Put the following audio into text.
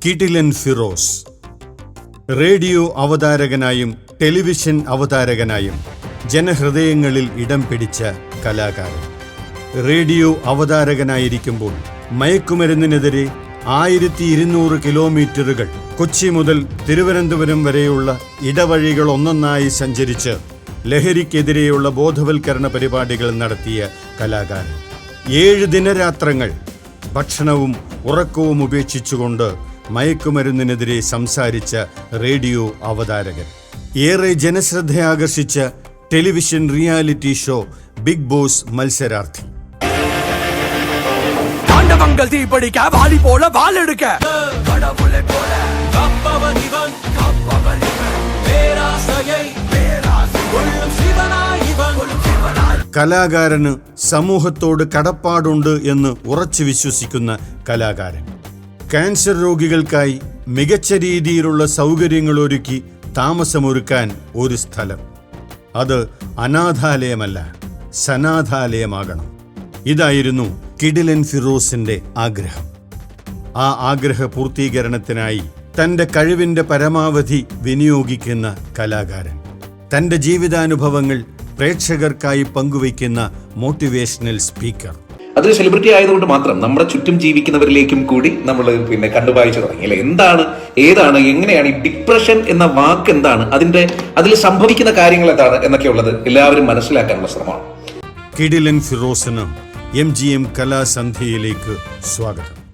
കിടിലൻ Firoz. Radio അവതാരകനായും television അവതാരകനായും ജനഹൃദയങ്ങളിൽ ഇടം പിടിച്ച കലാകാരൻ. റേഡിയോ അവതാരകനായിരിക്കുമ്പോൾ മയക്കുമരുന്നിനെതിരെ 1200 കിലോമീറ്ററുകൾ കൊച്ചി മുതൽ തിരുവനന്തപുരം വരെയുള്ള ഇടവഴികൾ ഒന്നൊന്നായി സഞ്ചരിച്ച് ലഹരിക്കെതിരെയുള്ള ബോധവൽക്കരണ പരിപാടികൾ നടത്തിയ കലാകാരൻ. 7 ദിനരാത്രങ്ങൾ ഭക്ഷണവും ഉറക്കവും ഉപേക്ഷിച്ചുകൊണ്ട് മയക്കുമരുന്നിനെതിരെ സംസാരിച്ച റേഡിയോ അവതാരകൻ. ഏറെ ജനശ്രദ്ധയാകർഷിച്ച television reality show Bigg Boss മത്സരാർത്ഥി. കലാകാരന് സമൂഹത്തോട് കടപ്പാടുണ്ട് എന്ന് ഉറച്ചു വിശ്വസിക്കുന്ന കലാകാരൻ. ക്യാൻസർ രോഗികൾക്കായി മികച്ച രീതിയിലുള്ള സൗകര്യങ്ങളൊരുക്കി താമസമൊരുക്കാൻ ഒരു സ്ഥലം. അത് അനാഥാലയമല്ല, സനാഥാലയമാകണം. ഇതായിരുന്നു കിടിലൻ ഫിറോസിന്റെ ആഗ്രഹം. ആ ആഗ്രഹ പൂർത്തീകരണത്തിനായി തന്റെ കഴിവിന്റെ പരമാവധി വിനിയോഗിക്കുന്ന കലാകാരൻ. തന്റെ ജീവിതാനുഭവങ്ങൾ പ്രേക്ഷകർക്കായി പങ്കുവയ്ക്കുന്ന മോട്ടിവേഷണൽ സ്പീക്കർ. അതൊരു സെലിബ്രിറ്റി ആയതുകൊണ്ട് മാത്രം നമ്മുടെ ചുറ്റും ജീവിക്കുന്നവരിലേക്കും കൂടി നമ്മൾ കണ്ടുവായിച്ചു തുടങ്ങി അല്ലെ. ഏതാണ് എങ്ങനെയാണ് ഈ ഡിപ്രഷൻ എന്ന വാക്ക് എന്താണ്, അതിൽ സംഭവിക്കുന്ന കാര്യങ്ങൾ എന്താണ് എന്നൊക്കെ ഉള്ളത് എല്ലാവരും മനസ്സിലാക്കാനുള്ള ശ്രമമാണ്. കിടിലൻ ഫിറോസിന് MGM കലാസന്ധ്യയിലേക്ക് സ്വാഗതം.